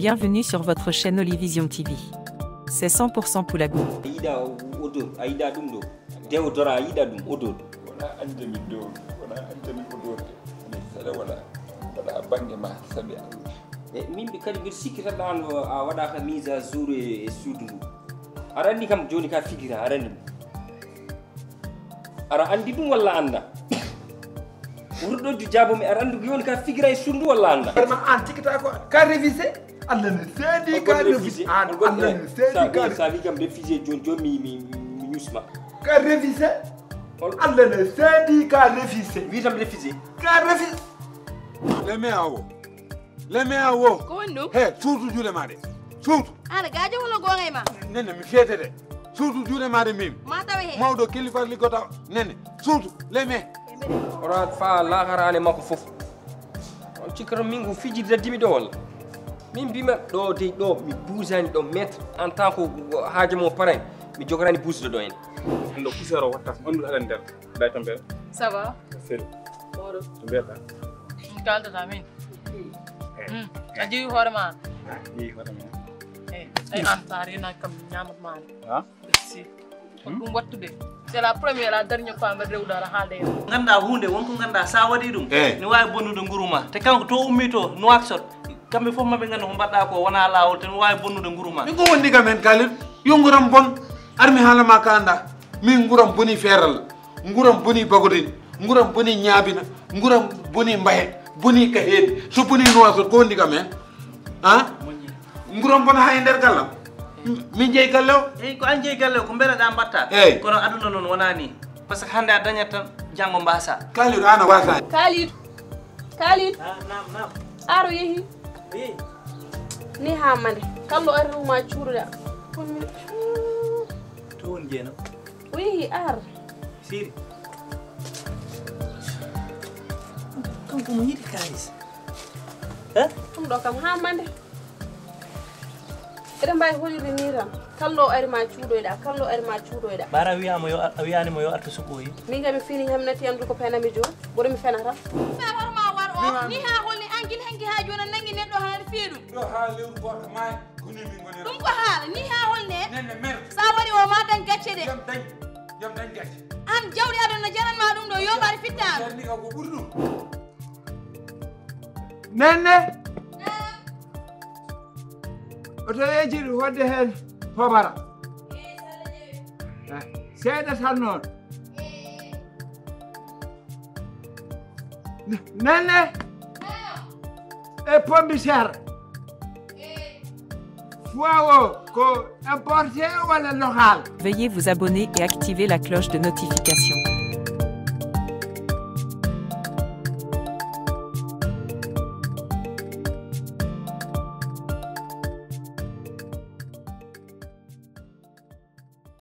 Bienvenue sur votre chaîne Olyvizion TV. C'est 100% Poulagou. min ɓe kadi mbiɗa sikki tan ɗan a waɗaka mise à jour e suudu ndu aɗa andi kam joni ka figuira aɗa andi ɗum aɗa andi ɗum walla anda wurɗoju jabomi aɗa andi joni ka figuira e suudu ndu walla anda an tikita ko ka révisé allah ne seedi ka révisé allah ne seedi ka sa wi kam révisé joni joni mi ñusma ka révisé allah ne seedi ka révisé wi tam révisé ka révisé lemme awo ko wonno he surtout juuɗe maɗe surtout ana gajo wala gonga e ma nene mi feete de surtout juuɗe maɗe mimi ma tawe he mawɗo kilifa liggota nene surtout lemme ora fa laharane makko foof on cikkata min ko fijide daddimi ɗo walla min mbima ɗo dey ɗo mi bousani ɗo maître en tant que haaje mo parrain mi jogorani bousde ɗo en ando poussiére o watta andu aɗa nder day tambe ça va seri oɗo to mbiyata kaldata min a jeewi hoore ma yeehi hoore men ay an sa rena kam ñamat maani ha merci ɗum wattude c'est la première la dernière fois mbaɗa rewde ala haalde hen ganda hunde wonko ganda sa waɗi ɗum ne wawi bonnude nguru ma te kanko to ummi to Nouakchott kamɓe foof maɓe ganda ko mbaɗɗa ko wona lawol te ne wawi bonnude nguru ma min ko wonni kam hen Kalidou yo nguram bon armi haalama ka anda min nguram boni feeral nguram boni bagodini nguram boni ñaabina nguram boni mbahe boni ka heedi so boni Nouakchott ko wonni kam hen ha nguram bona ha e nder gallam min jeeyi galle o eyyi ko an jeeyi galle o ko beeleɗa mbatta eyyi kono aduna noon wona ni par ce que hande a dañat tan janggo mbasa Kalidou ana wasani Kalidou nam aro yeehi oui ni ha mande kallo ari ruma cuuruɗa to woni jeenam o yeehi ar siri kanko mo yiɗi kalis ɗum ɗo kam ha mande eɗen mbawi holirde ni tan kallo ari ma cuuɗoyɗa kallo ari ma cuuɗoyɗa bara wiyanimo yo artu suɓoyi min kam mi fini hamnati andu ko penami joni ɓoɗo mi fenata horma war o ni ha holni anguil hanki ha joni nangi neɗɗo haɗa fiya ɗum ɗo ha lewru goto maayi koni min goni ɗum ko haala ni ha holne nenne mer sa waɗi o ma dañ gacce de jam dañ gacce an jawɗi aduna jananma ɗum ɗo yo mbaɗa fittano cerni ka ko ɓuuri ɗum nenne oto yejiɗi wadde hen hobara seeɗa tan noon nenne e pombi serre fois o ko importé walla local. Veuillez vous abonner et activer la cloche de notification.